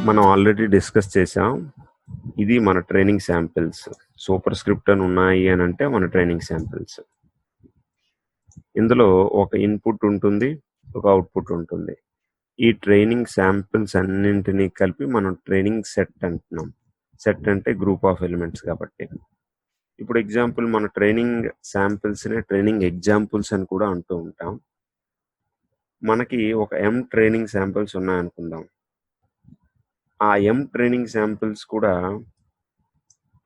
మనం already discuss చేసాం. ఇది మన ట్రైనింగ్ శాంపిల్స్. సూపర్ స్క్రిప్ట్ అని ఉన్నాయి అని అంటే మన ట్రైనింగ్ శాంపిల్స్. ఇందులో ఒక ఇన్పుట్ ఉంటుంది, ఒక అవుట్పుట్ ఉంటుంది. ఈ ట్రైనింగ్ శాంపిల్స్ అన్నింటినీ కలిపి మనం ట్రైనింగ్ సెట్ అంటున్నాం. సెట్ అంటే గ్రూప్ ఆఫ్ ఎలిమెంట్స్ కాబట్టి. ఇప్పుడు ఎగ్జాంపుల్ మన ట్రైనింగ్ శాంపిల్స్ని ట్రైనింగ్ ఎగ్జాంపుల్స్ అని కూడా అంటూ ఉంటాం. మనకి ఒక ట్రైనింగ్ శాంపిల్స్ ఉన్నాయనుకుందాం. ఆ ట్రైనింగ్ శాంపిల్స్ కూడా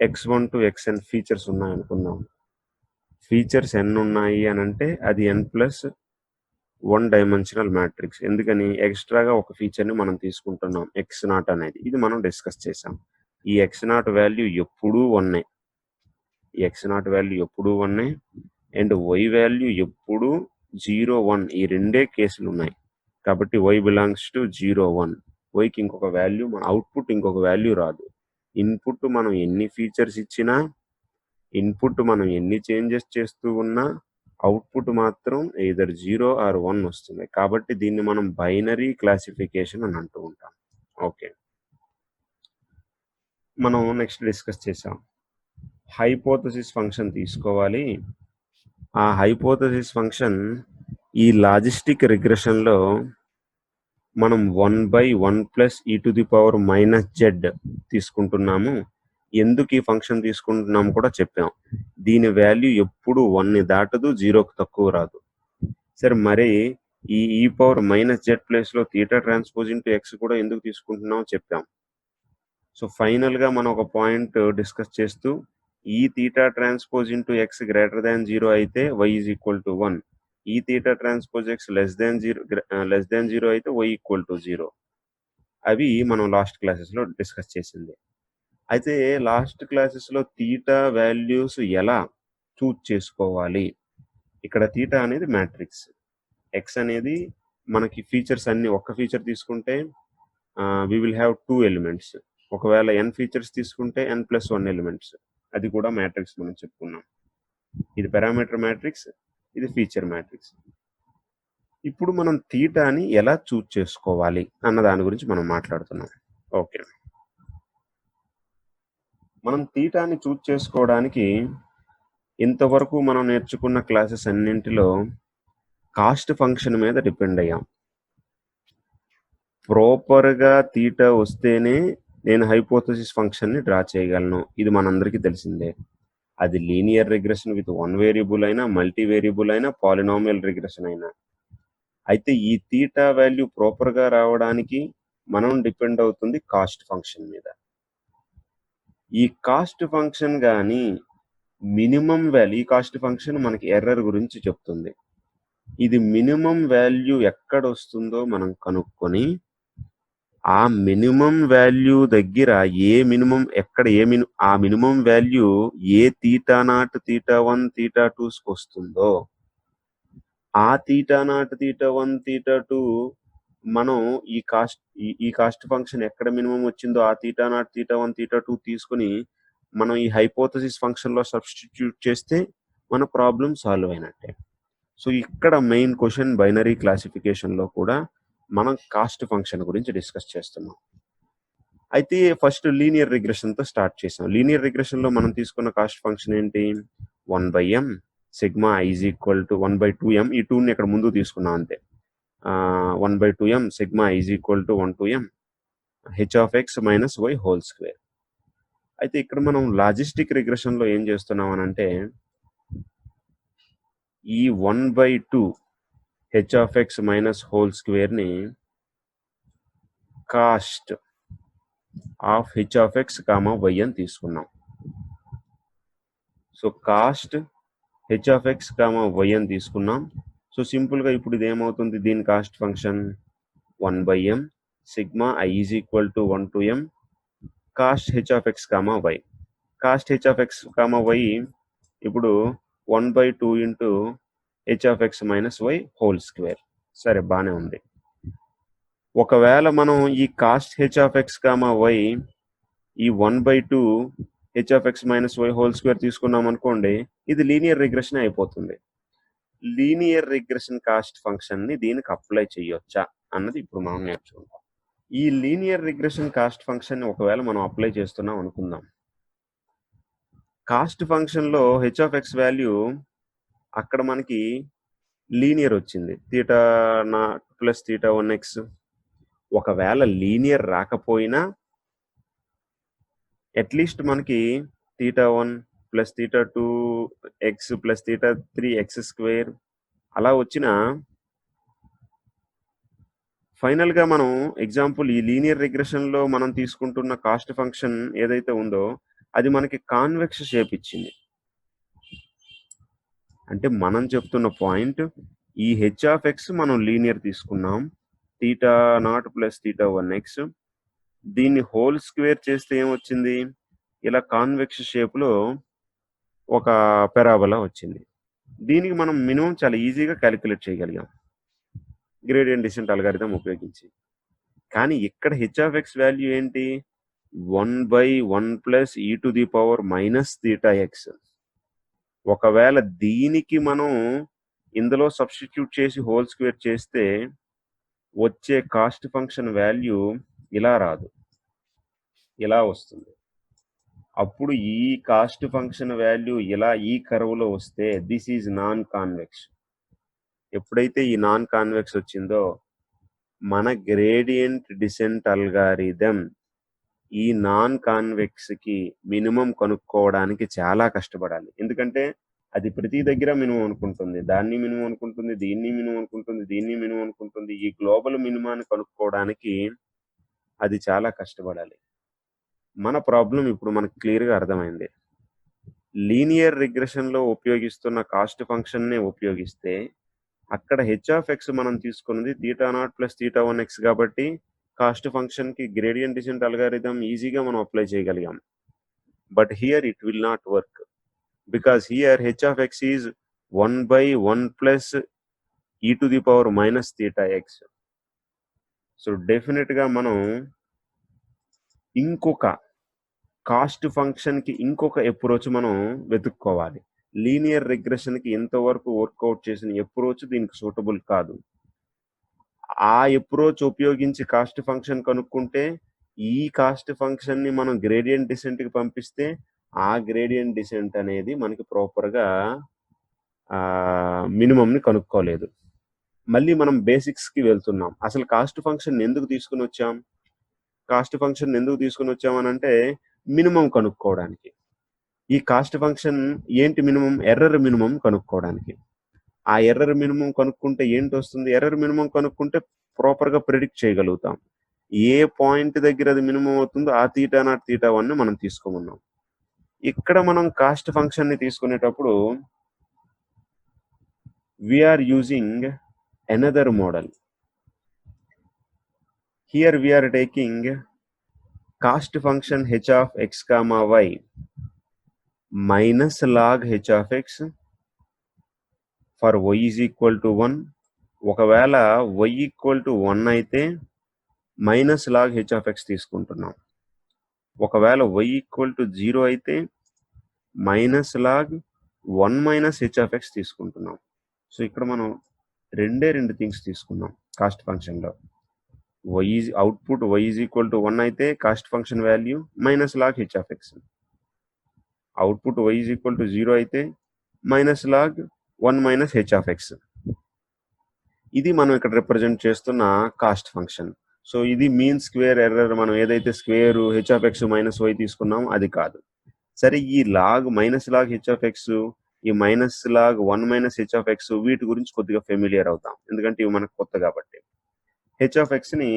x1 to xn ఫీచర్స్ ఉన్నాయనుకుందాం. ఫీచర్స్ n ఉన్నాయి అని అంటే అది n+1 డైమెన్షనల్ మ్యాట్రిక్స్. ఎందుకని ఎక్స్ట్రాగా ఒక ఫీచర్ని మనం తీసుకుంటున్నాం, x0 అనేది. ఇది మనం డిస్కస్ చేసాం. ఈ x0 వాల్యూ ఎప్పుడూ 1 అండ్ y వాల్యూ ఎప్పుడూ 0, 1 ఈ రెండే కేసులు ఉన్నాయి. కాబట్టి y బిలాంగ్స్ టు 0, 1. వైకి ఇంకొక వాల్యూ, మన అవుట్పుట్ ఇంకొక వాల్యూ రాదు. ఇన్పుట్ మనం ఎన్ని ఫీచర్స్ ఇచ్చినా, ఇన్పుట్ మనం ఎన్ని చేంజెస్ చేస్తూ ఉన్నా, అవుట్పుట్ మాత్రం ఎయిదర్ 0 or 1 వస్తుంది. కాబట్టి దీన్ని మనం బైనరీ క్లాసిఫికేషన్ అని అంటూ ఉంటాం. ఓకే, మనం నెక్స్ట్ డిస్కస్ చేసాం. హైపోథసిస్ ఫంక్షన్ తీసుకోవాలి. ఆ హైపోథసిస్ ఫంక్షన్ ఈ లాజిస్టిక్ రిగ్రెషన్లో మనం 1/1+e⁻z తీసుకుంటున్నాము. ఎందుకు ఈ ఫంక్షన్ తీసుకుంటున్నాము కూడా చెప్పాం. దీని వాల్యూ ఎప్పుడు 1ని దాటదు, 0కి తక్కువ రాదు. సరే, మరి ఈ e⁻z ప్లేస్లో తీటా ట్రాన్స్పోజ్ ఇంటూ ఎక్స్ కూడా ఎందుకు తీసుకుంటున్నామో చెప్పాం. సో ఫైనల్గా మనం ఒక పాయింట్ డిస్కస్ చేస్తూ, ఈ theta transpose into X greater than 0 అయితే y ఈజ్ ఈక్వల్ టు 1. ఈ theta transpose X less than 0 అయితే y ఈక్వల్ టు 0. అవి మనం లాస్ట్ క్లాసెస్లో డిస్కస్ చేసింది. అయితే లాస్ట్ క్లాసెస్లో తీటా వాల్యూస్ ఎలా చూజ్ చేసుకోవాలి? ఇక్కడ తీటా అనేది మ్యాట్రిక్స్, ఎక్స్ అనేది మనకి ఫీచర్స్ అన్ని. ఒక్క ఫీచర్ తీసుకుంటే వి విల్ హ్యావ్ 2 ఎలిమెంట్స్. ఒకవేళ n ఫీచర్స్ తీసుకుంటే n+1 ఎలిమెంట్స్. అది కూడా మ్యాట్రిక్స్ మనం చెప్పుకున్నాం. ఇది పారామీటర్ మ్యాట్రిక్స్, ఇది ఫీచర్ మ్యాట్రిక్స్. ఇప్పుడు మనం తీటాని ఎలా చూజ్ చేసుకోవాలి అన్న దాని గురించి మనం మాట్లాడుతున్నాం. ఓకే, మనం తీటాని చూజ్ చేసుకోవడానికి ఇంతవరకు మనం నేర్చుకున్న క్లాసెస్ అన్నింటిలో కాస్ట్ ఫంక్షన్ మీద డిపెండ్ అయ్యాం. ప్రాపర్గా తీటా వస్తేనే నేను హైపోథసిస్ ఫంక్షన్ని డ్రా చేయగలను. ఇది మనందరికీ తెలిసిందే. అది లీనియర్ రిగ్రెషన్ విత్ 1 వేరియబుల్ అయినా, మల్టీ వేరియబుల్ అయినా, పాలినామియల్ రిగ్రెషన్ అయినా. అయితే ఈ తీటా వాల్యూ ప్రాపర్గా రావడానికి మనం డిపెండ్ అవుతుంది కాస్ట్ ఫంక్షన్ మీద. ఈ కాస్ట్ ఫంక్షన్ కానీ మినిమం వాల్యూ, ఈ కాస్ట్ ఫంక్షన్ మనకి ఎర్రర్ గురించి చెప్తుంది. ఇది మినిమం వాల్యూ ఎక్కడ వస్తుందో మనం కనుక్కొని ఆ మినిమం వాల్యూ దగ్గర ఆ మినిమం వాల్యూ ఏ θ0, θ1, θ2కి వస్తుందో ఆ θ0, θ1, θ2 మనం ఈ కాస్ట్ ఫంక్షన్ ఎక్కడ మినిమం వచ్చిందో ఆ θ0, θ1, θ2 తీసుకుని మనం ఈ హైపోథసిస్ ఫంక్షన్లో సబ్స్టిట్యూట్ చేస్తే మన ప్రాబ్లం సాల్వ్ అయినట్టే. సో ఇక్కడ మెయిన్ క్వశ్చన్ బైనరీ క్లాసిఫికేషన్లో కూడా మనం కాస్ట్ ఫంక్షన్ గురించి డిస్కస్ చేస్తున్నాం. అయితే ఫస్ట్ లీనియర్ రిగ్రెషన్తో స్టార్ట్ చేసాం. లీనియర్ రిగ్రెషన్లో మనం తీసుకున్న కాస్ట్ ఫంక్షన్ ఏంటి? 1/m sigma i is equal to 1/2m. ఈ 2ని ఇక్కడ ముందు తీసుకున్నాం అంతే. 1/2m sigma i is equal to 1 to m h(x - y) whole square. అయితే ఇక్కడ మనం లాజిస్టిక్ రిగ్రెషన్లో ఏం చేస్తున్నాం అని అంటే, ఈ 1/2 h(x - హోల్ స్క్వేర్ని కాస్ట్ ఆఫ్ h(x, y) అని తీసుకున్నాం. సో కాస్ట్ h(x, y) అని తీసుకున్నాం. సో సింపుల్గా ఇప్పుడు ఇది ఏమవుతుంది? దీని cost function 1/m sigma i is equal to 1 to m cost h(x, y). Cost h(x, y) ఇప్పుడు 1/2 ఇంటూ h(x - y) హోల్ స్క్వేర్. సరే, బాగానే ఉంది. ఒకవేళ మనం ఈ కాస్ట్ h(x, y) ఈ 1/2 h(x - y) హోల్ స్క్వేర్ తీసుకున్నాం అనుకోండి, ఇది లీనియర్ రిగ్రెషన్ అయిపోతుంది. లీనియర్ రిగ్రెషన్ కాస్ట్ ఫంక్షన్ని దీనికి అప్లై చేయొచ్చా అన్నది ఇప్పుడు మనం నేర్చుకుంటాం. ఈ లీనియర్ రిగ్రెషన్ కాస్ట్ ఫంక్షన్ ఒకవేళ మనం అప్లై చేస్తున్నాం అనుకుందాం. కాస్ట్ ఫంక్షన్‌లో హెచ్ ఆఫ్ ఎక్స్ వాల్యూ అక్కడ మనకి లీనియర్ వచ్చింది. Theta not plus theta 1x. ఒకవేళ లీనియర్ రాకపోయినా అట్‌లీస్ట్ మనకి theta 1 plus theta 2x plus theta 3x² అలా వచ్చినా ఫైనల్‌గా మనం ఎగ్జాంపుల్ ఈ లీనియర్ రిగ్రెషన్‌లో మనం తీసుకుంటున్న కాస్ట్ ఫంక్షన్ ఏదైతే ఉందో అది మనకి కాన్వెక్స్ షేప్ ఇచ్చింది. అంటే మనం చెప్తున్న పాయింట్ ఈ హెచ్ ఆఫ్ ఎక్స్ మనం లీనియర్ తీసుకున్నాం. Theta not plus theta 1x. దీన్ని హోల్ స్క్వేర్ చేస్తే ఏమొచ్చింది? ఇలా కాన్వెక్స్ షేప్‌లో ఒక పారాబోలా వచ్చింది. దీనికి మనం మినిమం చాలా ఈజీగా క్యాలిక్యులేట్ చేయగలిగాం గ్రేడియంట్ డిసెంట్ అల్గారిథం ఉపయోగించి. కానీ ఇక్కడ హెచ్ ఆఫ్ ఎక్స్ వాల్యూ ఏంటి? 1/1 + e⁻ θx. ఒకవేళ దీనికి మనం ఇందులో సబ్స్టిట్యూట్ చేసి హోల్ స్క్వేర్ చేస్తే వచ్చే కాస్ట్ ఫంక్షన్ వాల్యూ ఇలా రాదు, ఇలా వస్తుంది. అప్పుడు ఈ కాస్ట్ ఫంక్షన్ వాల్యూ ఇలా ఈ కర్వ్లో వస్తే దిస్ ఈజ్ నాన్ కాన్వెక్స్. ఎప్పుడైతే ఈ నాన్ కాన్వెక్స్ వచ్చిందో మన గ్రేడియంట్ డిసెంట్ అల్గారిథం ఈ నాన్ కాన్వెక్స్కి మినిమం కనుక్కోవడానికి చాలా కష్టపడాలి. ఎందుకంటే అది ప్రతి దగ్గర మినిమం అనుకుంటుంది, దాన్ని మినిమం అనుకుంటుంది, దీన్ని మినిమం అనుకుంటుంది, దీన్ని మినిమం అనుకుంటుంది. ఈ గ్లోబల్ మినిమాన్ని కనుక్కోవడానికి అది చాలా కష్టపడాలి. మన ప్రాబ్లం ఇప్పుడు మనకు క్లియర్గా అర్థమైంది. లీనియర్ రిగ్రెషన్లో ఉపయోగిస్తున్న కాస్ట్ ఫంక్షన్నే ఉపయోగిస్తే అక్కడ హెచ్ ఆఫ్ ఎక్స్ మనం తీసుకున్నది theta not plus theta 1x కాబట్టి కాస్ట్ ఫంక్షన్కి గ్రేడియంట్ డిసెంట్ అల్గారిథం ఈజీగా మనం అప్లై చేయగలిగాం. But here it will not work because here H of X is 1/1 + e⁻ θx. So డెఫినెట్గా మనం ఇంకొక కాస్ట్ ఫంక్షన్కి ఇంకొక అప్రోచ్ మనం వెతుక్కోవాలి. లీనియర్ రిగ్రెషన్కి ఇంతవరకు వర్కౌట్ చేసిన అప్రోచ్ దీనికి సూటబుల్ కాదు. ఆ అప్రోచ్ ఉపయోగించి కాస్ట్ ఫంక్షన్ కనుక్కుంటే ఈ కాస్ట్ ఫంక్షన్ని మనం గ్రేడియంట్ డిసెంట్కి పంపిస్తే ఆ గ్రేడియంట్ డిసెంట్ అనేది మనకి ప్రాపర్గా మినిమంని కనుక్కోలేదు. మళ్ళీ మనం బేసిక్స్కి వెళ్తున్నాం. అసలు కాస్ట్ ఫంక్షన్ ఎందుకు తీసుకుని వచ్చాం? కాస్ట్ ఫంక్షన్ ఎందుకు తీసుకుని వచ్చామనంటే మినిమం కనుక్కోవడానికి. ఈ కాస్ట్ ఫంక్షన్ ఏంటి మినిమం? ఎర్రర్ మినిమం కనుక్కోవడానికి. ఆ ఎర్రర్ మినిమం కనుక్కుంటే ఏంటి వస్తుంది? ఎర్రర్ మినిమం కనుక్కుంటే ప్రాపర్గా ప్రిడిక్ట్ చేయగలుగుతాం. ఏ పాయింట్ దగ్గర అది మినిమం అవుతుందో ఆ తీటా నాట్ తీటా 1 మనం తీసుకోమన్నాం. ఇక్కడ మనం కాస్ట్ ఫంక్షన్ని తీసుకునేటప్పుడు we are using another model. Here we are taking cost function h of x, y minus log h of x for y is equal to 1. ఒకవేళ y equal to 1 అయితే minus log H of x తీసుకుంటున్నాం. ఒకవేళ y equal to 0 అయితే minus log 1 - H of x తీసుకుంటున్నాం. So ఇక్కడ మనం రెండు things తీసుకున్నాం కాస్ట్ ఫంక్షన్లో. Output y is equal to 1 అయితే cost function value minus log H of x. Output y is equal to 0 అయితే minus log 1 - H of x. ఇది మనం ఇక్కడ రిప్రజెంట్ చేస్తున్న కాస్ట్ ఫంక్షన్. సో ఇది మీన్ స్క్వేర్ ఎర్రర్. మనం ఏదైతే square H of X minus Y తీసుకున్నాం అది కాదు. సరే, ఈ log minus log H of X, ఈ minus log 1 - H of X, వీటి గురించి కొద్దిగా ఫెమిలియర్ అవుతాం ఎందుకంటే ఇవి మనకు కొత్త కాబట్టి. హెచ్ ఆఫ్ ఎక్స్ని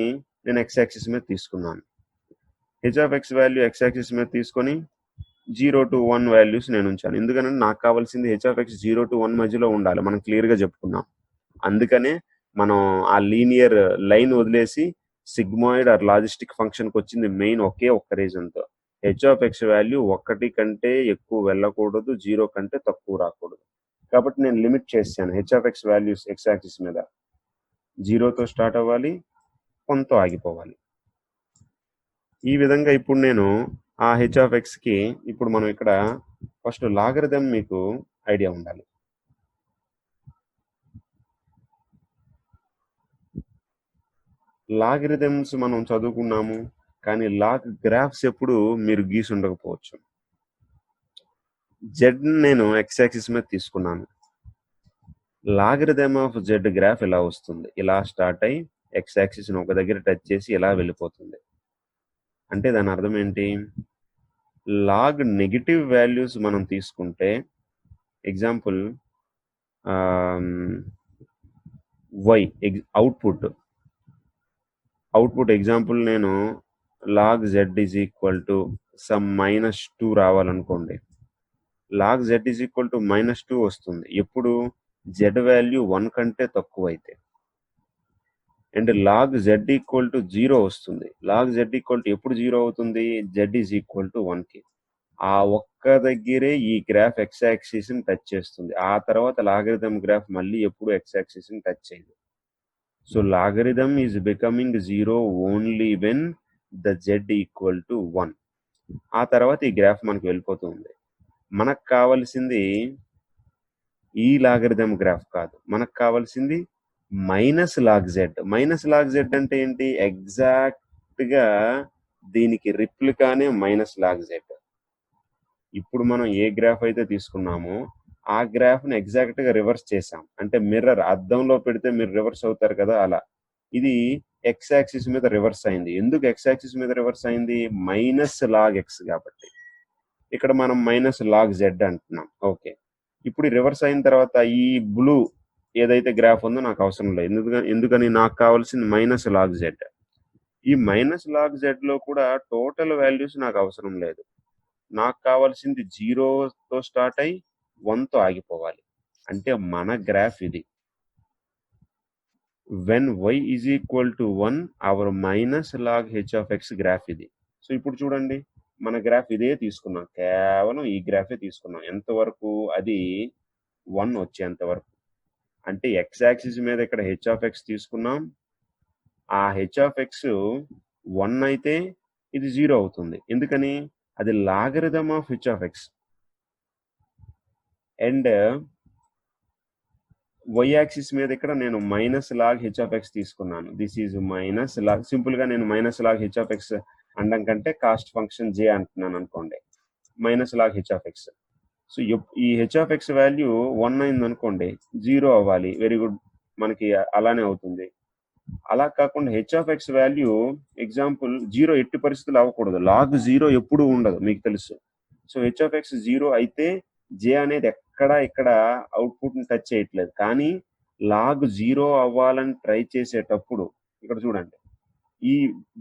నేను ఎక్స్ యాక్సిస్ మీద తీసుకున్నాను. H of X value X axis మీద తీసుకొని 0 to 1 వాల్యూస్ నేను ఉంచాను. ఎందుకంటే నాకు కావాల్సింది హెచ్ ఆఫ్ ఎక్స్ 0 to 1 మధ్యలో ఉండాలి, మనం క్లియర్గా చెప్పుకున్నాం. అందుకనే మనం ఆ లీనియర్ లైన్ వదిలేసి సిగ్మాయిడ్ ఆర్ లాజిస్టిక్ ఫంక్షన్కి వచ్చింది మెయిన్ ఒకే ఒక్క రీజన్తో. హెచ్ ఆఫ్ ఎక్స్ వాల్యూ 1 కంటే ఎక్కువ వెళ్ళకూడదు, 0 కంటే తక్కువ రాకూడదు. కాబట్టి నేను లిమిట్ చేశాను H of X values X axis మీద 0తో స్టార్ట్ అవ్వాలి, 1తో ఆగిపోవాలి. ఈ విధంగా ఇప్పుడు నేను ఆ హెచ్ ఆఫ్ ఎక్స్కి ఇప్పుడు మనం ఇక్కడ ఫస్ట్ లాగరిథం మీకు ఐడియా ఉండాలి. లాగరిథమ్స్ మనం చదువుకున్నాము, కానీ లాగ్ గ్రాఫ్స్ ఎప్పుడు మీరు గీసి ఉండకపోవచ్చు. జెడ్ నేను ఎక్స్ యాక్సిస్ మీద తీసుకున్నాను. లాగరిథమ్ ఆఫ్ జెడ్ గ్రాఫ్ ఇలా వస్తుంది. ఇలా స్టార్ట్ అయ్యి ఎక్స్ యాక్సిస్ని ఒక దగ్గర టచ్ చేసి ఇలా వెళ్ళిపోతుంది. అంటే దాని అర్థం ఏంటి? లాగ్ నెగిటివ్ వాల్యూస్ మనం తీసుకుంటే, ఎగ్జాంపుల్ వై అవుట్పుట్ ఎగ్జాంపుల్ నేను log Z is equal to some -2 రావాలనుకోండి. Log Z is equal to -2 వస్తుంది ఎప్పుడు జెడ్ వాల్యూ 1 కంటే తక్కువ అయితే. And log Z equal to 0 వస్తుంది. లాగ్ జెడ్ ఈక్వల్ టు ఎప్పుడు 0 అవుతుంది? జెడ్ ఈజ్ ఈక్వల్ టు 1కి. ఆ ఒక్క దగ్గరే ఈ గ్రాఫ్ ఎక్స్ యాక్సిస్ని టచ్ చేస్తుంది. ఆ తర్వాత లాగరిథమ్ గ్రాఫ్ మళ్ళీ ఎప్పుడు ఎక్స్ యాక్సిస్ని టచ్ చేయదు. So logarithm is becoming 0 only when the Z equal to 1. ఆ తర్వాత ఈ గ్రాఫ్ మనకు వెళ్ళిపోతుంది. మనకు కావాల్సింది ఈ లాగరిథమ్ గ్రాఫ్ కాదు, మనకు కావాల్సింది minus log z. Minus log z అంటే ఏంటి? ఎగ్జాక్ట్గా దీనికి రిప్లికానే మైనస్ లాగ్ జెడ్. ఇప్పుడు మనం ఏ గ్రాఫ్ అయితే తీసుకున్నామో ఆ గ్రాఫ్ని ఎగ్జాక్ట్గా రివర్స్ చేసాం. అంటే మిర్రర్ అద్దంలో పెడితే మీరు రివర్స్ అవుతారు కదా, అలా. ఇది ఎక్స్ యాక్సిస్ మీద రివర్స్ అయింది. ఎందుకు ఎక్స్ యాక్సిస్ మీద రివర్స్ అయింది? మైనస్ లాగ్ ఎక్స్ కాబట్టి. ఇక్కడ మనం మైనస్ లాగ్ జెడ్ అంటున్నాం. ఓకే, ఇప్పుడు రివర్స్ అయిన తర్వాత ఈ బ్లూ ఏదైతే గ్రాఫ్ ఉందో నాకు అవసరం లేదు. ఎందుకని నాకు కావాల్సింది మైనస్ లాగ్ జెడ్. ఈ మైనస్ లాగ్ జెడ్ లో కూడా టోటల్ వాల్యూస్ నాకు అవసరం లేదు. నాకు కావాల్సింది 0తో స్టార్ట్ అయ్యి 1తో ఆగిపోవాలి. అంటే మన గ్రాఫ్ ఇది. When y is equal to 1 our minus log H of x graph ఇది. సో ఇప్పుడు చూడండి, మన గ్రాఫ్ ఇదే తీసుకున్నాం, కేవలం ఈ గ్రాఫే తీసుకున్నాం. ఎంతవరకు? అది 1 వచ్చేంత వరకు. అంటే ఎక్స్ యాక్సిస్ మీద ఇక్కడ హెచ్ ఆఫ్ ఎక్స్ తీసుకున్నాం. ఆ హెచ్ ఆఫ్ ఎక్స్ 1 అయితే ఇది 0 అవుతుంది. ఎందుకని? అది logarithm of H of X. And Y axis మీద ఇక్కడ నేను minus log H of X తీసుకున్నాను. This is minus log. సింపుల్గా నేను minus log H of X అనడం కంటే కాస్ట్ ఫంక్షన్ జే అంటున్నాను అనుకోండి. Minus log H of X. So ఈ హెచ్ ఆఫ్ ఎక్స్ వాల్యూ 1 అయింది అనుకోండి, 0 అవ్వాలి. వెరీ గుడ్, మనకి అలానే అవుతుంది. అలా కాకుండా H of X value example 0 ఎట్టి పరిస్థితులు అవ్వకూడదు. లాగ్ 0 ఎప్పుడు ఉండదు, మీకు తెలుసు. సో హెచ్ ఆఫ్ ఎక్స్ 0 అయితే జే అనేది ఎక్కడా ఇక్కడ అవుట్పుట్ని టచ్ చేయట్లేదు. కానీ లాగ్ 0 అవ్వాలని ట్రై చేసేటప్పుడు ఇక్కడ చూడండి,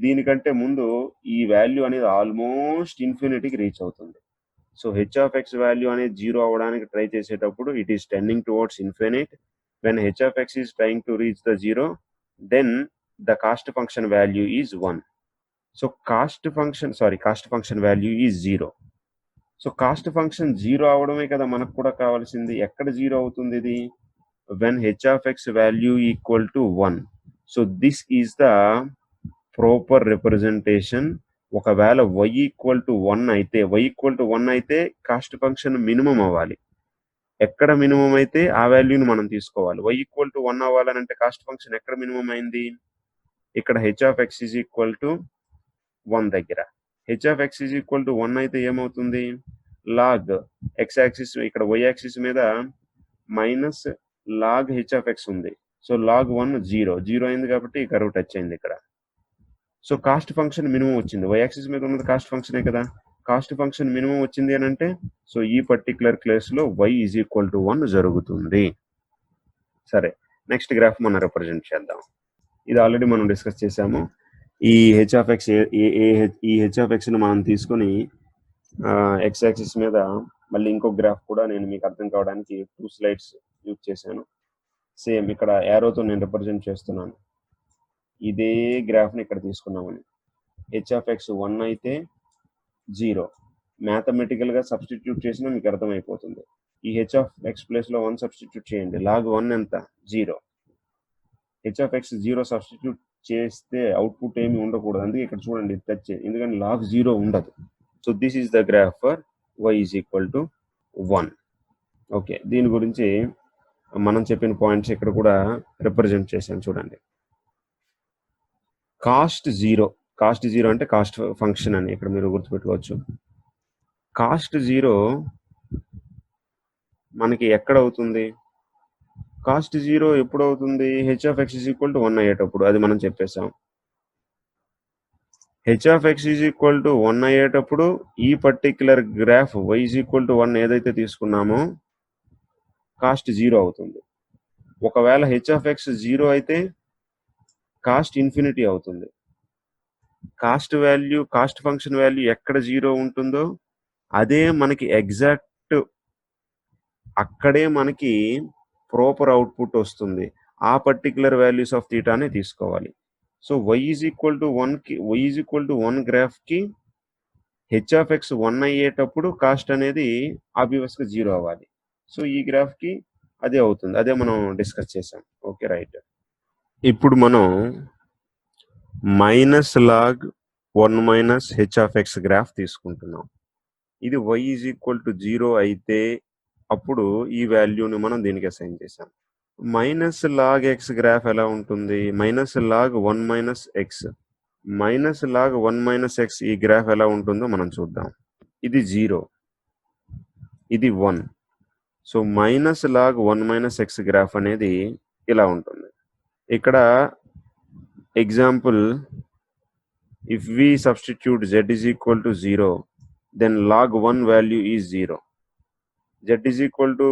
దీనికంటే ముందు ఈ వాల్యూ అనేది ఆల్మోస్ట్ ఇన్ఫినిటీకి రీచ్ అవుతుంది. So H of X value అనేది 0 అవ్వడానికి ట్రై చేసేటప్పుడు it is tending towards infinite. When H of X is trying to reach the 0, then the cost function value is 1. So cost function value is 0. So cost function 0 అవడమే కదా మనకు కూడా కావాల్సింది. ఎక్కడ 0 అవుతుంది ఇది? When H of X value equal to 1. So this is the proper representation. ఒకవేళ y equal to 1 అయితే cost function minimum అవ్వాలి. ఎక్కడ మినిమం అయితే ఆ వాల్యూని మనం తీసుకోవాలి. y ఈక్వల్ టు 1 అవ్వాలని అంటే కాస్ట్ ఫంక్షన్ ఎక్కడ మినిమం అయింది? ఇక్కడ h of X is equal to 1 దగ్గర. H of X is equal to 1 అయితే ఏమవుతుంది? లాగ్ ఎక్స్ యాక్సిస్, ఇక్కడ y యాక్సిస్ మీద minus log H of x ఉంది. సో లాగ్ 1 0 అయింది కాబట్టి ఈ కర్వ్ టచ్ అయింది ఇక్కడ. సో కాస్ట్ ఫంక్షన్ మినిమం వచ్చింది. y యాక్సిస్ మీద ఉన్నది కాస్ట్ ఫంక్షనే కదా. కాస్ట్ ఫంక్షన్ మినిమం వచ్చింది అని అంటే సో ఈ పర్టికులర్ కేసులో y ఈజ్ ఈక్వల్ టు 1 జరుగుతుంది. సరే, నెక్స్ట్ గ్రాఫ్ మనం రిప్రజెంట్ చేద్దాం. ఇది ఆల్రెడీ మనం డిస్కస్ చేసాము. ఈ హెచ్ ఆఫ్ ఎక్స్ ఈ హెచ్ ఆఫ్ ఎక్స్ని మనం తీసుకొని ఎక్స్ యాక్సిస్ మీద మళ్ళీ ఇంకో గ్రాఫ్ కూడా నేను మీకు అర్థం కావడానికి 2 స్లైడ్స్ యూజ్ చేశాను. సేమ్ ఇక్కడ యారోతో నేను రిప్రజెంట్ చేస్తున్నాను. ఇదే గ్రాఫ్ని ఇక్కడ తీసుకున్నామని. హెచ్ ఆఫ్ ఎక్స్ 1 అయితే 0. మ్యాథమెటికల్గా సబ్స్టిట్యూట్ చేసినా మీకు అర్థమైపోతుంది. ఈ హెచ్ ఆఫ్ ఎక్స్ ప్లేస్లో 1 సబ్స్టిట్యూట్ చేయండి. లాగ్ 1 ఎంత? 0. హెచ్ ఆఫ్ ఎక్స్ 0 సబ్స్టిట్యూట్ చేస్తే అవుట్పుట్ ఏమి ఉండకూడదు. అందుకే ఇక్కడ చూడండి టచ్, ఎందుకంటే లాగ్ 0 ఉండదు. So this is the graph for y is equal to 1. Okay, దీని గురించి మనం చెప్పిన పాయింట్స్ ఇక్కడ కూడా రిప్రజెంట్ చేశాను చూడండి. కాస్ట్ జీరో అంటే కాస్ట్ ఫంక్షన్ అని ఇక్కడ మీరు గుర్తుపెట్టుకోవచ్చు. కాస్ట్ జీరో మనకి ఎక్కడ అవుతుంది? కాస్ట్ జీరో ఎప్పుడు అవుతుంది? H of X is equal to 1 అయ్యేటప్పుడు. అది మనం చెప్పేసాం. H of X is equal to 1 అయ్యేటప్పుడు ఈ particular graph y is equal to 1 ఏదైతే తీసుకున్నామో కాస్ట్ జీరో అవుతుంది. ఒకవేళ హెచ్ ఆఫ్ ఎక్స్ జీరో అయితే కాస్ట్ ఇన్ఫినిటీ అవుతుంది. కాస్ట్ ఫంక్షన్ వాల్యూ ఎక్కడ జీరో ఉంటుందో అదే మనకి ఎగ్జాక్ట్ అక్కడే మనకి ప్రాపర్ అవుట్పుట్ వస్తుంది. ఆ పర్టిక్యులర్ వాల్యూస్ ఆఫ్ థీటానే తీసుకోవాలి. So y is equal to 1 గ్రాఫ్కి హెచ్ ఆఫ్ ఎక్స్ 1 అయ్యేటప్పుడు కాస్ట్ అనేది ఆబ్వియస్గా జీరో అవ్వాలి. సో ఈ గ్రాఫ్కి అదే అవుతుంది. అదే మనం డిస్కస్ చేసాం. Okay, right. ఇప్పుడు మనం -log1 - H of x graph తీసుకుంటున్నాం. ఇది y ఈజ్ ఈక్వల్ టు 0 అయితే అప్పుడు ఈ వాల్యూని మనం దీనికి అసైన్ చేసాం. -log x గ్రాఫ్ ఎలా ఉంటుంది? -log1 - x -log1 - x ఈ గ్రాఫ్ ఎలా ఉంటుందో మనం చూద్దాం. ఇది 0, ఇది 1. సో -log1 - x గ్రాఫ్ అనేది ఇలా ఉంటుంది. ఇక్కడ example, if we substitute z is equal to 0, then log1 value is 0. z is equal to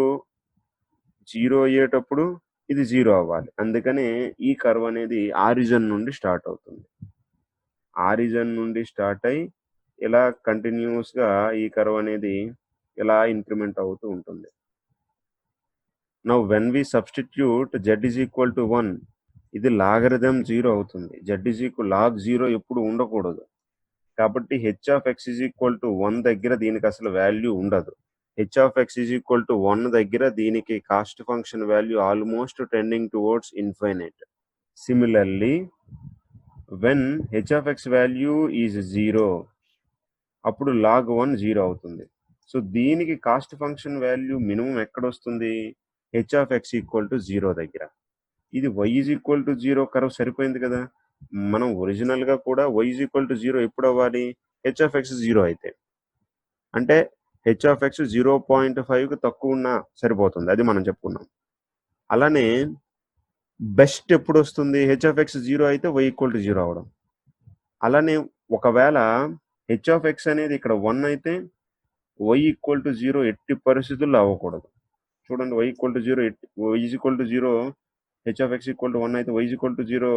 0 అయ్యేటప్పుడు ఇది 0 అవ్వాలి. అందుకనే ఈ కర్వ్ అనేది ఆరిజిన్ నుండి స్టార్ట్ అవుతుంది. ఆరిజిన్ నుండి స్టార్ట్ అయ్యి ఇలా కంటిన్యూస్గా ఈ కర్వ్ అనేది ఇలా ఇంక్రిమెంట్ అవుతూ ఉంటుంది. Now when we substitute z is equal to 1, ఇది లాగరిథం 0 అవుతుంది. z is equal log 0 ఎప్పుడు ఉండకూడదు. కాబట్టి H of X is equal to 1 దగ్గర దీనికి అసలు వాల్యూ ఉండదు. H of X is equal to 1 దగ్గర దీనికి cost function value almost tending towards infinite. Similarly when H of X value is 0, అప్పుడు log 1 0 అవుతుంది. సో దీనికి కాస్ట్ ఫంక్షన్ వాల్యూ మినిమం ఎక్కడ వస్తుంది? H of X equal to 0 దగ్గర. ఇది y is equal to 0 curve సరిపోయింది కదా. మనం ఒరిజినల్గా కూడా y ఈజ్ ఈక్వల్ టు 0 ఎప్పుడు అవ్వాలి? హెచ్ ఆఫ్ ఎక్స్ 0 అయితే. అంటే హెచ్ ఆఫ్ ఎక్స్ 0.5కి తక్కువ ఉన్నా సరిపోతుంది. అది మనం చెప్పుకున్నాం. అలానే బెస్ట్ ఎప్పుడు వస్తుంది? హెచ్ ఆఫ్ ఎక్స్ 0 అయితే y ఈక్వల్ టు 0 అవడం. అలానే ఒకవేళ హెచ్ ఆఫ్ ఎక్స్ అనేది ఇక్కడ 1 అయితే y ఈక్వల్ టు 0 ఎట్టి పరిస్థితుల్లో అవ్వకూడదు. చూడండి, y equal to 0, y is equal to 0, H of X equal to 1 అయితే y is equal to 0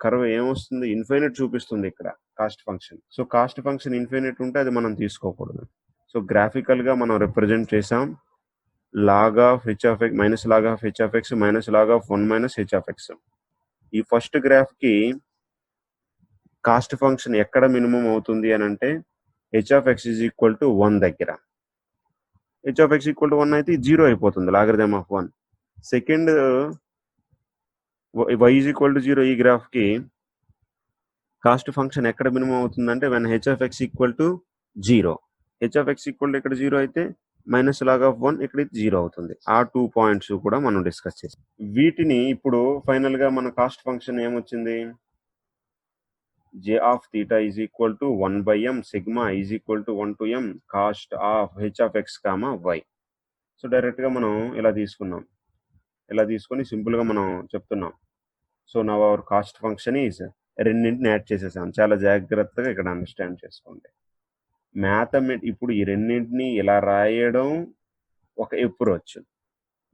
curve ఏమొస్తుంది? ఇన్ఫైనైట్ చూపిస్తుంది ఇక్కడ cost function. So cost function infinite ఉంటే అది మనం తీసుకోకూడదు. సో గ్రాఫికల్గా మనం రిప్రజెంట్ చేసాం log of h of x minus log of h of x minus log of 1 minus h of x. ఈ ఫస్ట్ గ్రాఫ్కి కాస్ట్ ఫంక్షన్ ఎక్కడ మినిమం అవుతుంది అని అంటే H of X is equal to 1 దగ్గర. H of X equal to 1 అయితే 0 అయిపోతుంది, logarithm of 1. Second y is equal to 0 ఈ గ్రాఫ్కి cost function ఎక్కడ మినిమం అవుతుందంటే when H of X equal to 0. H of X equal to ఇక్కడ 0 అయితే minus log of 1 ఇక్కడ 0 అవుతుంది. ఆ 2 పాయింట్స్ కూడా మనం డిస్కస్ చేసాం. వీటిని ఇప్పుడు ఫైనల్గా మన కాస్ట్ ఫంక్షన్ ఏమొచ్చింది? j of theta is equal to 1/m sigma is equal to 1 to m cost of H of x comma y. So డైరెక్ట్గా మనం ఇలా తీసుకున్నాం. ఇలా తీసుకొని సింపుల్గా మనం చెప్తున్నాం. So now our cost function is, రెండింటిని యాడ్ చేసేసాం. చాలా జాగ్రత్తగా ఇక్కడ అండర్స్టాండ్ చేసుకోండి. ఇప్పుడు ఈ రెండింటిని ఇలా రాయడం ఒక అప్రోచ్.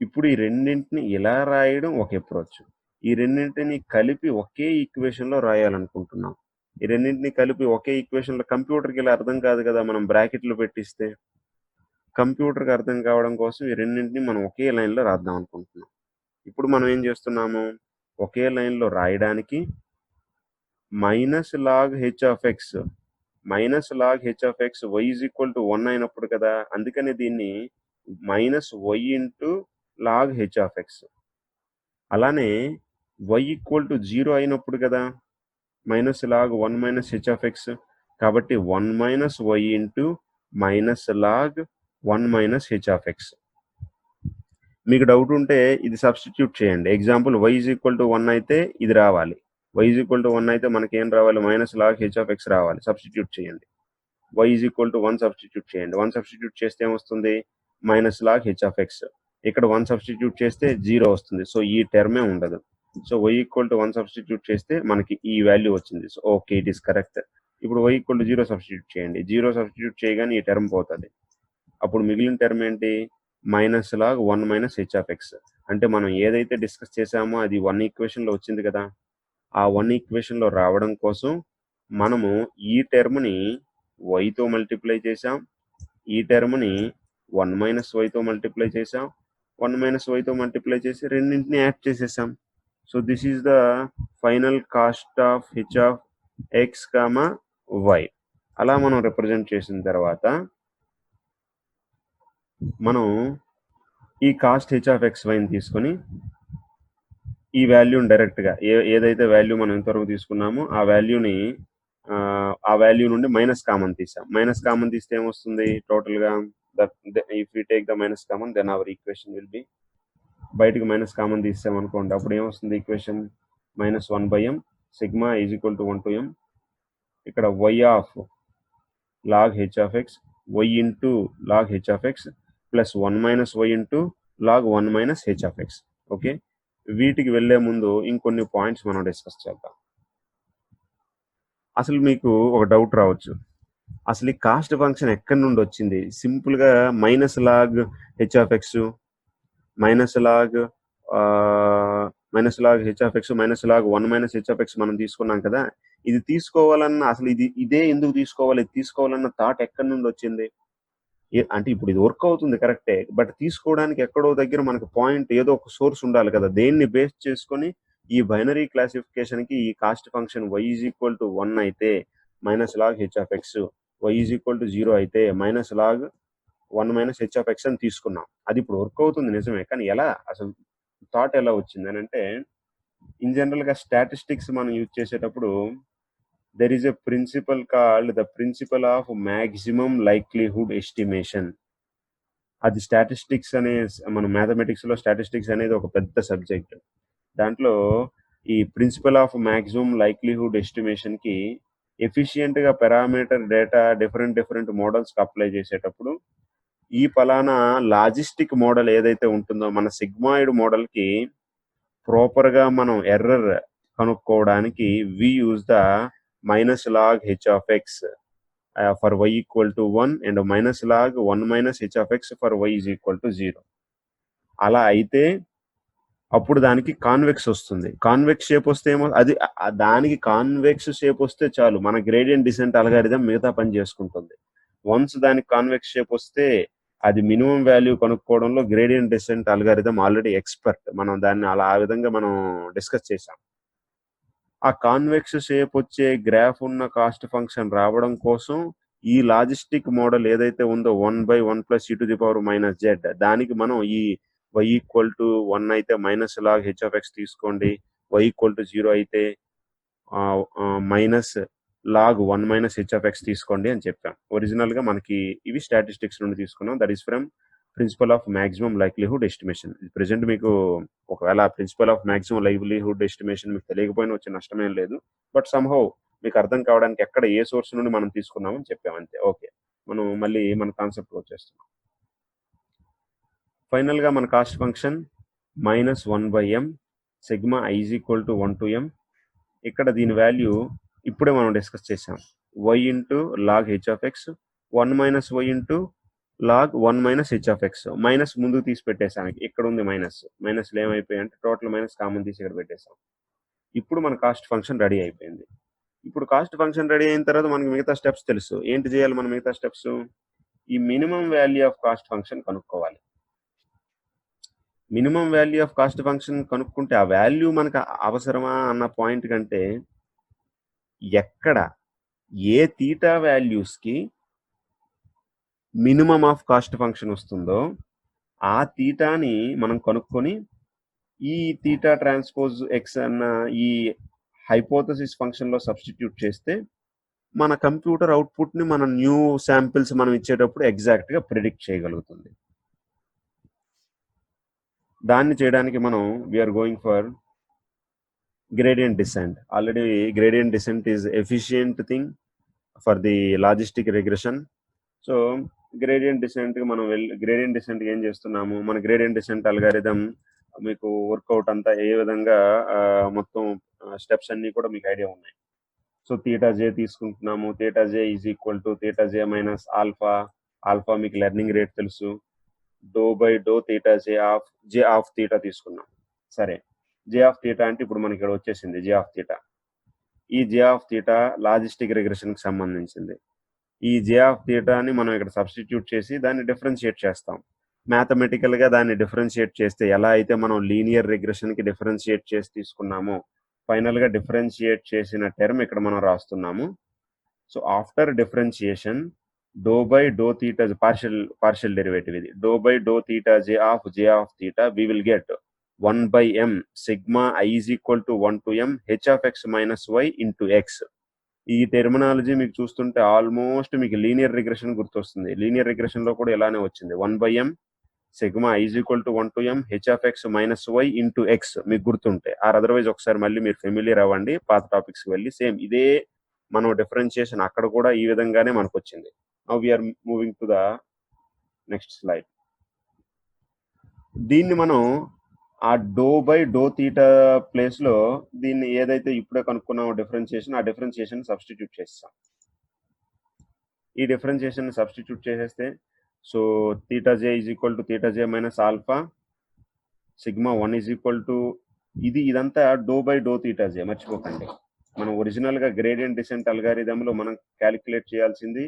ఇప్పుడు ఈ రెండింటిని ఇలా రాయడం ఒక అప్రోచ్. ఈ రెండింటిని కలిపి ఒకే ఈక్వేషన్లో రాయాలనుకుంటున్నాం. ఈ రెండింటిని కలిపి ఒకే ఈక్వేషన్లో కంప్యూటర్కి ఇలా అర్థం కాదు కదా, మనం బ్రాకెట్లు పెట్టిస్తే. కంప్యూటర్కి అర్థం కావడం కోసం ఈ రెండింటిని మనం ఒకే లైన్లో రాద్దాం అనుకుంటున్నాం. ఇప్పుడు మనం ఏం చేస్తున్నాము? ఒకే లైన్లో రాయడానికి minus log H of x y is equal to 1 అయినప్పుడు కదా, అందుకని దీన్ని minus y into log H of x. అలానే y ఈక్వల్ టు 0 అయినప్పుడు కదా, minus log 1 minus H of x. కాబట్టి 1 minus y into minus log 1 minus H of x. మీకు doubt ఉంటే ఇది సబ్స్టిట్యూట్ చేయండి. Example y is equal to 1 అయితే ఇది రావాలి, y ఈజ్ ఈక్వల్ టు 1 అయితే మనకి ఏం రావాలి, minus log H of x రావాలి. సబ్స్టిట్యూట్ చేయండి. y is equal to 1 substitute చేయండి. 1 సబ్స్టిట్యూట్ చేస్తే ఏమొస్తుంది, minus log H of x. ఇక్కడ 1 సబ్స్టిట్యూట్ చేస్తే 0 వస్తుంది. సో ఈ టర్మే ఉండదు. So y equal to 1 substitute చేస్తే మనకి ఈ వాల్యూ వచ్చింది. So okay, it is correct. ఇప్పుడు y ఈక్వల్ టు 0 సబ్స్టిట్యూట్ చేయండి. 0 సబ్స్టిట్యూట్ చేయగానే ఈ టర్మ్ పోతుంది. అప్పుడు మిగిలిన టర్మ్ ఏంటి, minus log 1 minus H of x. అంటే మనం ఏదైతే డిస్కస్ చేసామో అది 1 ఈక్వేషన్లో వచ్చింది కదా. ఆ 1 ఈక్వేషన్లో రావడం కోసం మనము ఈ టర్మ్ని వైతో మల్టిప్లై చేసాం, ఈ టర్మ్ని 1 మైనస్ వైతో మల్టిప్లై చేసాం, 1 మైనస్ వైతో మల్టిప్లై చేసి రెండింటిని యాడ్ చేసేసాం. So this is the final cost of H of x comma y. అలా మనం రిప్రజెంట్ చేసిన తర్వాత మనం ఈ కాస్ట్ హెచ్ ఆఫ్ ఎక్స్ వైని తీసుకొని ఈ వాల్యూని డైరెక్ట్గా ఏదైతే వాల్యూ మనం ఇంతవరకు తీసుకున్నామో ఆ వాల్యూ నుండి మైనస్ కామన్ తీసాం. మైనస్ కామన్ తీస్తే ఏమొస్తుంది టోటల్గా, if you take the minus common then our equation will be, బయటకు మైనస్ కామన్ తీసామనుకోండి అప్పుడు ఏమొస్తుంది equation, minus 1/m sigma is equal to 1 to m. ఇక్కడ y of log H of x, y into log H of x plus 1 minus y into log 1 minus H of x. Okay, వీటికి వెళ్లే ముందు ఇంకొన్ని points మనం discuss చేద్దాం. అసలు మీకు ఒక డౌట్ రావచ్చు, అసలు ఈ కాస్ట్ ఫంక్షన్ ఎక్కడి నుండి వచ్చింది? సింపుల్గా minus log H of X, minus log H of X, minus log 1 minus H of x మనం తీసుకున్నాం కదా. ఇది తీసుకోవాలన్న అసలు ఇదే ఎందుకు తీసుకోవాలి, ఇది తీసుకోవాలన్న థాట్ ఎక్కడి నుండి వచ్చింది? అంటే ఇప్పుడు ఇది వర్క్ అవుతుంది కరెక్టే, బట్ తీసుకోవడానికి ఎక్కడో దగ్గర మనకు పాయింట్ ఏదో ఒక సోర్స్ ఉండాలి కదా. దేన్ని బేస్ చేసుకొని ఈ బైనరీ క్లాసిఫికేషన్కి ఈ cost function y is equal to 1 అయితే minus log H of x, y is equal to 0 అయితే minus log 1 minus H of x అని తీసుకున్నాం. అది ఇప్పుడు వర్క్ అవుతుంది నిజమే, కానీ ఎలా, అసలు థాట్ ఎలా వచ్చింది అని అంటే, ఇన్ జనరల్గా స్టాటిస్టిక్స్ మనం యూజ్ చేసేటప్పుడు there is a principle called the principle of maximum likelihood estimation. అది స్టాటిస్టిక్స్ అనే, మన మ్యాథమెటిక్స్లో స్టాటిస్టిక్స్ అనేది ఒక పెద్ద సబ్జెక్ట్. దాంట్లో ఈ ప్రిన్సిపల్ ఆఫ్ మ్యాక్సిమం లైక్లీహుడ్ ఎస్టిమేషన్కి ఎఫిషియెంట్గా పారామీటర్ డేటా డిఫరెంట్ మోడల్స్కి అప్లై చేసేటప్పుడు ఈ ఫలానా లాజిస్టిక్ మోడల్ ఏదైతే ఉంటుందో మన సిగ్మాయిడ్ మోడల్కి ప్రాపర్గా మనం ఎర్రర్ కనుక్కోవడానికి we use the minus log H of x for y equal to 1 and minus log 1 minus H of x for y is equal to 0. అలా అయితే అప్పుడు దానికి కాన్వెక్స్ వస్తుంది. కాన్వెక్స్ షేప్ వస్తే ఏమో, అది దానికి కాన్వెక్స్ షేప్ వస్తే చాలు, మన గ్రేడియంట్ డిసెంట్ అల్గారిథం మిగతా పని చేసుకుంటుంది. వన్స్ దానికి కాన్వెక్స్ షేప్ వస్తే అది మినిమం వాల్యూ కనుక్కోవడంలో gradient descent algorithm already expert. మనం దాన్ని ఆ విధంగా మనం డిస్కస్ చేసాం. ఆ కాన్వెక్స్ షేప్ వచ్చే గ్రాఫ్ ఉన్న కాస్ట్ ఫంక్షన్ రావడం కోసం ఈ లాజిస్టిక్ మోడల్ ఏదైతే ఉందో 1/1 plus e to the power minus Z, దానికి మనం ఈ y ఈక్వల్ టు 1 అయితే minus log H of X తీసుకోండి, y ఈక్వల్ టు 0 అయితే minus log 1 minus H of X తీసుకోండి అని చెప్పాం. ఒరిజినల్గా మనకి ఇవి స్టాటిస్టిక్స్ నుండి తీసుకున్నాం. That is from principle of maximum likelihood estimation. Present మీకు ఒకవేళ principle of maximum livelihood estimation మీకు తెలియకపోయినా వచ్చే నష్టమేం లేదు, బట్ సమ్హౌ మీకు అర్థం కావడానికి ఎక్కడ ఏ సోర్స్ నుండి మనం తీసుకున్నామని చెప్పాం అంతే. ఓకే, మనం మళ్ళీ మన కాన్సెప్ట్ వచ్చేస్తున్నాం. ఫైనల్గా మన cost function minus 1/m sigma I is equal to 1 to m. ఇక్కడ దీని వాల్యూ ఇప్పుడే మనం డిస్కస్ చేసాం, y into log H of X 1 minus y into log 1 minus H of X. Minus ముందుకు తీసి పెట్టేసాం, ఇక్కడ ఉంది మైనస్లు ఏమైపోయాయి అంటే టోటల్ మైనస్ కామన్ తీసి ఇక్కడ పెట్టేసాం. ఇప్పుడు మన కాస్ట్ ఫంక్షన్ రెడీ అయిపోయింది. ఇప్పుడు కాస్ట్ ఫంక్షన్ రెడీ అయిన తర్వాత మనకి మిగతా స్టెప్స్ తెలుసు. ఏంటి చేయాలి మన మిగతా స్టెప్స్? ఈ minimum value of cost function కనుక్కోవాలి. Minimum value of cost function కనుక్కుంటే ఆ వాల్యూ మనకు అవసరమా అన్న పాయింట్ కంటే, ఎక్కడ ఏ తీటా వాల్యూస్కి మినిమం ఆఫ్ కాస్ట్ ఫంక్షన్ వస్తుందో ఆ తీటాని మనం కనుక్కొని ఈ తీటా ట్రాన్స్పోజ్ ఎక్స్ అన్న ఈ హైపోథసిస్ ఫంక్షన్లో సబ్స్టిట్యూట్ చేస్తే మన కంప్యూటర్ అవుట్పుట్ని మన న్యూ శాంపిల్స్ మనం ఇచ్చేటప్పుడు ఎగ్జాక్ట్గా ప్రిడిక్ట్ చేయగలుగుతుంది. దాన్ని చేయడానికి మనం we are going for gradient descent. Already gradient descent is efficient thing for the logistic regression. So gradient descent మనం గ్రేడియంట్ డిసెంట్ ఏం చేస్తున్నాము, మన గ్రేడియంట్ డిసెంట్ అల్గారిథం మీకు వర్కౌట్ అంతా ఏ విధంగా మొత్తం స్టెప్స్ అన్ని కూడా మీకు ఐడియా ఉన్నాయి. సో థీటా జే తీసుకుంటున్నాము, theta j is equal to theta j minus alpha. Alpha మీకు లెర్నింగ్ రేట్ తెలుసు, do by do theta J of theta తీసుకున్నాం. సరే, జే ఆఫ్ థీటా అంటే ఇప్పుడు మనకి ఇక్కడ వచ్చేసింది జే ఆఫ్ థీటా. ఈ జే ఆఫ్ థీటా లాజిస్టిక్ రిగ్రెషన్ కి సంబంధించింది. ఈ జే ఆఫ్ థీటాని మనం ఇక్కడ సబ్స్టిట్యూట్ చేసి దాన్ని డిఫరెన్షియేట్ చేస్తాం. మ్యాథమెటికల్ గా దాన్ని డిఫరెన్షియేట్ చేస్తే ఎలా అయితే మనం లీనియర్ రిగ్రెషన్ కి డిఫరెన్షియేట్ చేసి తీసుకున్నామో, ఫైనల్ గా డిఫరెన్షియేట్ చేసిన టర్మ్ ఇక్కడ మనం రాస్తున్నాము. So after differentiation do by do theta partial derivative ఇది, do by do theta J of theta we will get 1/m sigma i is equal to 1 to m h of x minus y into x. ఈ terminology మీకు చూస్తుంటే almost మీకు linear regression గుర్తొస్తుంది. Linear regression లో కూడా ఇలానే వచ్చింది, 1/m sigma i is equal to 1 to m h of x minus y into x మీకు గుర్తుంటే. ఆర్ అదర్వైజ్ ఒకసారి మళ్ళీ మీరు ఫెమిలియర్ అవ్వండి, పాత టాపిక్స్ వెళ్ళి సేమ్ ఇదే మనం డిఫరెన్షియేషన్ అక్కడ కూడా ఈ విధంగానే మనకు వచ్చింది. Now we are moving to the next slide. దీన్ని మనం ఆ do by do theta place లో దీన్ని ఏదైతే ఇప్పుడే కనుక్కున్నామో డిఫరెన్షియేషన్, ఆ డిఫరెన్షియేషన్ సబ్స్టిట్యూట్ చేస్తాం. ఈ డిఫరెన్షియేషన్ సబ్స్టిట్యూట్ చేసేస్తే so theta j is equal to theta j minus alpha sigma 1 is equal to ఇదంతా do by do theta j. మర్చిపోకండి, మనం ఒరిజినల్ గా గ్రేడియంట్ డిసెంట్ అల్గారిథం లో మనం క్యాలిక్యులేట్ చేయాల్సింది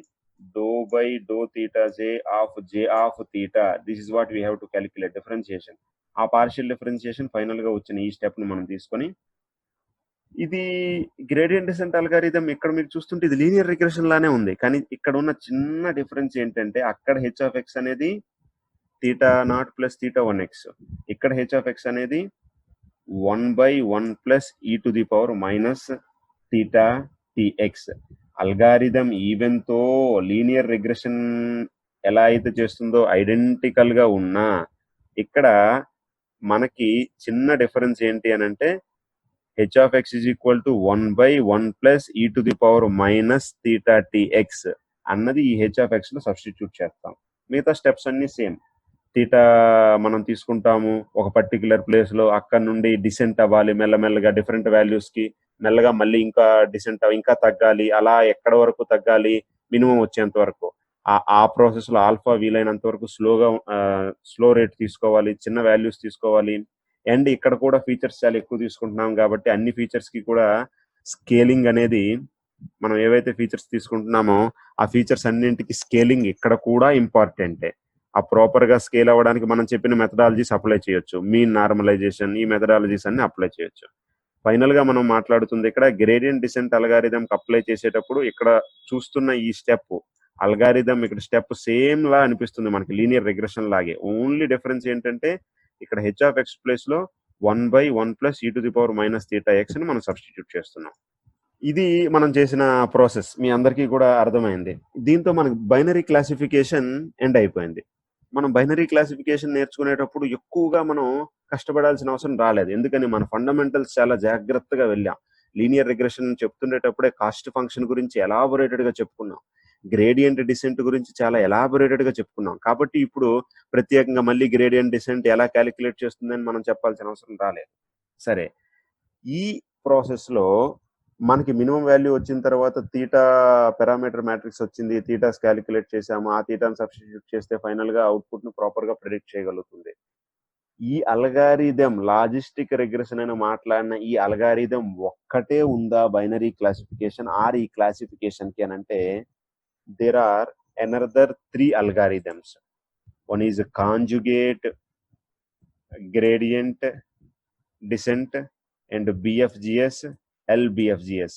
do by do theta J of theta. This is what we have to calculate differentiation. ఆ partial differentiation final గా వచ్చిన ఈ స్టెప్ ని మనం తీసుకొని, ఇది గ్రేడియంట్ డిసెంట్ అల్గారిథం ఇక్కడ మీరు చూస్తుంటే ఇది లీనియర్ రిగ్రెషన్ లానే ఉంది. కానీ ఇక్కడ ఉన్న చిన్న డిఫరెన్స్ ఏంటంటే అక్కడ హెచ్ ఆఫ్ ఎక్స్ అనేది theta not plus theta 1x, ఇక్కడ హెచ్ ఆఫ్ ఎక్స్ అనేది 1/1 plus e to the power minus theta TX. Algorithm even తో లీనియర్ రిగ్రెషన్ ఎలా అయితే చేస్తుందో ఐడెంటికల్ గా ఉన్నా ఇక్కడ మనకి చిన్న డిఫరెన్స్ ఏంటి అని అంటే H of X is equal to 1/1 plus e to the power minus theta TX అన్నది ఈ హెచ్ ఆఫ్ ఎక్స్ లో సబ్స్టిట్యూట్ చేస్తాం. మిగతా స్టెప్స్ అన్ని సేమ్. థీటా మనం తీసుకుంటాము ఒక పర్టికులర్ ప్లేస్ లో, అక్కడ నుండి డిసెంట్ అవ్వాలి మెల్లమెల్లగా డిఫరెంట్ వాల్యూస్ కి, మెల్లగా మళ్ళీ ఇంకా డిసెంట్ ఇంకా తగ్గాలి, అలా ఎక్కడ వరకు తగ్గాలి మినిమం వచ్చేంత వరకు. ఆ ప్రాసెస్ లో ఆల్ఫా వీలైనంత వరకు స్లో రేట్ తీసుకోవాలి, చిన్న వాల్యూస్ తీసుకోవాలి. అండ్ ఇక్కడ కూడా ఫీచర్స్ చాలా ఎక్కువ తీసుకుంటున్నాం కాబట్టి అన్ని ఫీచర్స్ కి కూడా స్కేలింగ్ అనేది, మనం ఏవైతే ఫీచర్స్ తీసుకుంటున్నామో ఆ ఫీచర్స్ అన్నింటికి స్కేలింగ్ ఇక్కడ కూడా ఇంపార్టెంటే. ఆ ప్రాపర్ గా స్కేల్ అవ్వడానికి మనం చెప్పిన మెథడాలజీస్ అప్లై చేయొచ్చు, మీన్ నార్మలైజేషన్, ఈ మెథడాలజీస్ అన్ని అప్లై చేయొచ్చు. ఫైనల్ గా మనం మాట్లాడుతుంది ఇక్కడ గ్రేడియంట్ డిసెంట్ అల్గారిథం అప్లై చేసేటప్పుడు ఇక్కడ చూస్తున్న ఈ స్టెప్ అల్గారిథం ఇక్కడ స్టెప్ సేమ్ లా అనిపిస్తుంది మనకి లీనియర్ రిగ్రెషన్ లాగే. ఓన్లీ డిఫరెన్స్ ఏంటంటే ఇక్కడ హెచ్ ఆఫ్ ఎక్స్ ప్లేస్ లో 1/1 plus e to the power minus theta X ని మనం సబ్స్టిట్యూట్ చేస్తున్నాం. ఇది మనం చేసిన ప్రాసెస్ మీ అందరికీ కూడా అర్థమైంది. దీంతో మనకు బైనరీ క్లాసిఫికేషన్ ఎండ్ అయిపోయింది. మనం బైనరీ క్లాసిఫికేషన్ నేర్చుకునేటప్పుడు ఎక్కువగా మనం కష్టపడాల్సిన అవసరం రాలేదు, ఎందుకని మన ఫండమెంటల్స్ చాలా జాగ్రత్తగా వెళ్ళాం. లీనియర్ రిగ్రెషన్ చెప్తుండేటప్పుడే కాస్ట్ ఫంక్షన్ గురించి ఎలాబొరేటెడ్ గా చెప్పుకున్నాం, గ్రేడియంట్ డిసెంట్ గురించి చాలా ఎలాబొరేటెడ్ గా చెప్పుకున్నాం. కాబట్టి ఇప్పుడు ప్రత్యేకంగా మళ్ళీ గ్రేడియంట్ డిసెంట్ ఎలా క్యాలిక్యులేట్ చేస్తుందని మనం చెప్పాల్సిన అవసరం రాలేదు. సరే, ఈ ప్రాసెస్ లో మనకి మినిమం వాల్యూ వచ్చిన తర్వాత థీటా పారామీటర్ మ్యాట్రిక్స్ వచ్చింది, థీటాస్ క్యాలిక్యులేట్ చేసాము, ఆ థీటాను సబ్స్టిట్యూట్ చేస్తే ఫైనల్ గా అవుట్పుట్ ను ప్రాపర్ గా ప్రెడిక్ట్ చేయగలుగుతుంది. ఈ అల్గారిథం లాజిస్టిక్ రిగ్రెషన్ అని మాట్లాడిన ఈ అల్గారిథం ఒక్కటే ఉందా బైనరీ క్లాసిఫికేషన్ ఆర్ ఈ క్లాసిఫికేషన్ కి అని అంటే there are another 3 algorithms. One is conjugate gradient descent and BFGS, LBFGS.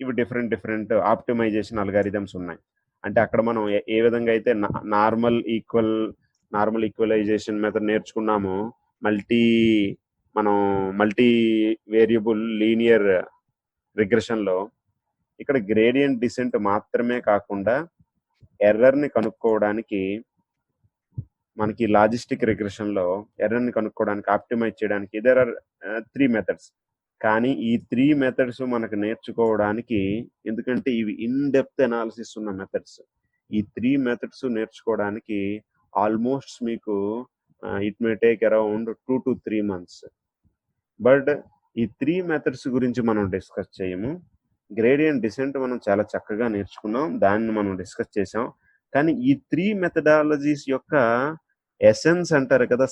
ఇవి డిఫరెంట్ ఆప్టిమైజేషన్ అల్గారిథమ్స్ ఉన్నాయి. అంటే అక్కడ మనం ఏ విధంగా అయితే నార్మల్ ఈక్వలైజేషన్ మెథడ్ నేర్చుకున్నామో, మల్టీ వేరియబుల్ లీనియర్ రిగ్రెషన్ లో ఇక్కడ గ్రేడియంట్ డిసెంట్ మాత్రమే కాకుండా ఎర్రర్ ని కనుక్కోవడానికి మనకి లాజిస్టిక్ రిగ్రెషన్ లో ఎర్రర్ ని కనుక్కోవడానికి ఆప్టిమైజ్ చేయడానికి దేర్ ఆర్ 3 మెథడ్స్. కానీ ఈ 3 మెథడ్స్ మనకు నేర్చుకోవడానికి, ఎందుకంటే ఇవి ఇన్ డెప్త్ అనాలిసిస్ ఉన్న మెథడ్స్. ఈ 3 మెథడ్స్ నేర్చుకోవడానికి ఆల్మోస్ట్ మీకు it may take around 2 to 3 months. But ఈ 3 మెథడ్స్ గురించి మనం డిస్కస్ చేయము. గ్రేడియంట్ డిసెంట్ మనం చాలా చక్కగా నేర్చుకున్నాం, దాన్ని మనం డిస్కస్ చేసాం. కానీ ఈ 3 మెథడాలజీస్ యొక్క ఎసెన్స్ అంటారు కదా,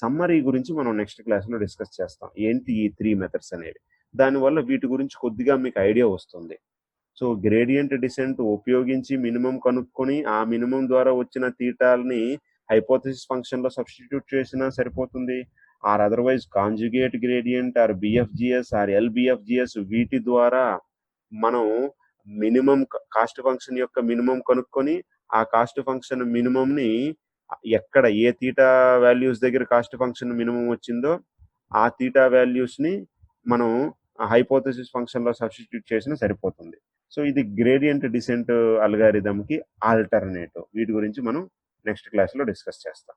సమ్మరీ గురించి మనం నెక్స్ట్ క్లాస్లో డిస్కస్ చేస్తాం. ఏంటి ఈ 3 మెథడ్స్ అనేవి, దానివల్ల వీటి గురించి కొద్దిగా మీకు ఐడియా వస్తుంది. సో గ్రేడియంట్ డిసెంట్ ఉపయోగించి మినిమం కనుక్కొని ఆ మినిమం ద్వారా వచ్చిన తీటాలని హైపోథెసిస్ ఫంక్షన్లో సబ్స్టిట్యూట్ చేసినా సరిపోతుంది. Or otherwise conjugate gradient or BFGS or LBFGS వీటి ద్వారా మనం మినిమం కాస్ట్ ఫంక్షన్ యొక్క మినిమం కనుక్కొని ఆ కాస్ట్ ఫంక్షన్ మినిమంని ఎక్కడ ఏ తీటా వాల్యూస్ దగ్గర కాస్ట్ ఫంక్షన్ మినిమం వచ్చిందో ఆ తీటా వాల్యూస్ని మనం హైపోథెసిస్ ఫంక్షన్లో సబ్స్టిట్యూట్ చేసినా సరిపోతుంది. సో ఇది గ్రేడియంట్ డిసెంట్ అల్గారిథంకి ఆల్టర్నేటివ్. వీటి గురించి మనం నెక్స్ట్ క్లాస్లో డిస్కస్ చేస్తాం.